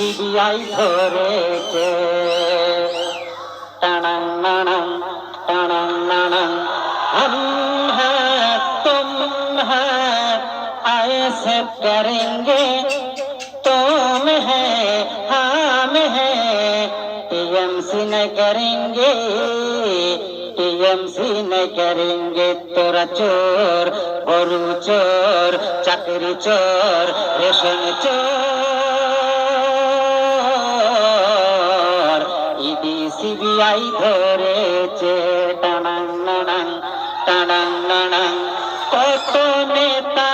CBI ধরেছে। টানাং নানাং টানাং নানাং हम हैं तुम हैं ऐसे करेंगे तुम है हम है टीएमसी न करेंगे टीएमसी न करेंगे तोरा चोर गरु चोर चाकरी चोर रेशन चोर ইডি সিবিআই ধরেছে। টানাং নানাং টানাং নানাং কত নেতা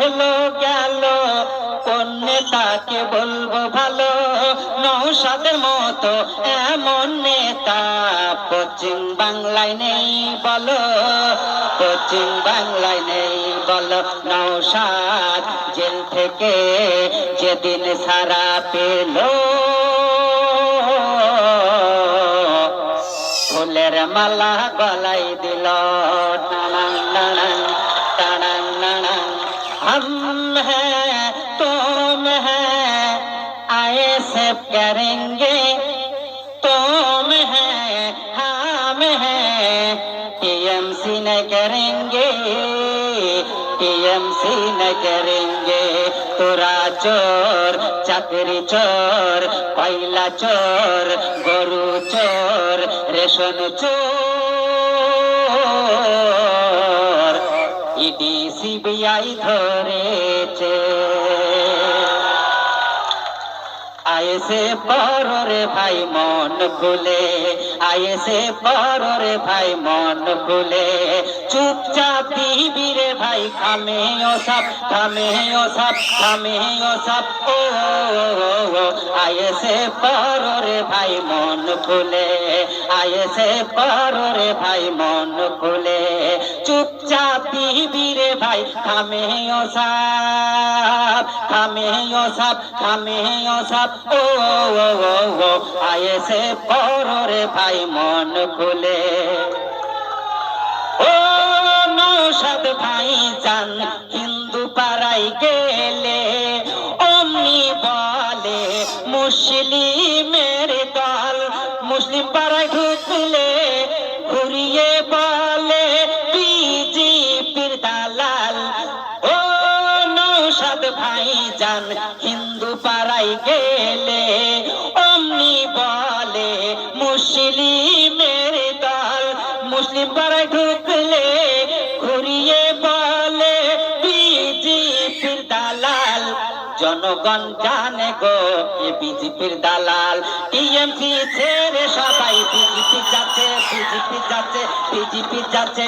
এলো গেল কোন নেতাকে বলবো ভালো নওশাদের মতো এমন নেতা পশ্চিম বাংলায় নেই বলো পশ্চিম বাংলায় নেই বলো নওশাদ জেল থেকে যেদিন ছাড়া পেল ফুলের মালা গলায় দিল। টানাং নানাং টানাং নানাং हम हैं तुम हैं आईएसएफ करेंगे तुम हैं हम हैं टीएमसी न करेंगे टीएमसी न करेंगे तोरा चोर चाकरी चोर कोयला चोर गरु चोर रेशन चोर ইডি সিবিআই ধরেছে। আয়েসে পরে ভাই মন খুলে আয়েসে পরে ভাই মন খুলে চুপচাপ দিবি রে ভাই থামে ও সব ও আয়েসে পরে ভাই মন খুলে আয়েসে পরে ভাই মন খুলে চুপচাপ দিবি রে ভাই থামে ও সব ও আয়েসে পরে ভাই মন খুলে। ও নওশাদ ভাই জান হিন্দু পাড়ায় গেলে অমনি বলে মুসলিমের দল মুসলিম পাড়ায় ঢুকলে ঘুরিয়ে বলে বিজেপির দালাল। ও নওশাদ ভাই জান হিন্দু পাড়ায় গেলে অমনি বলে মুসলিমের দল মুসলিম পাড়ায় ঢুকলে ঘুরিয়ে বলে বিজেপির দালাল। জনগণ জানে গো এ বিজেপির দালাল টিএমসি ছেড়ে সবাই বিজেপি যাচ্ছে বিজেপি যাচ্ছে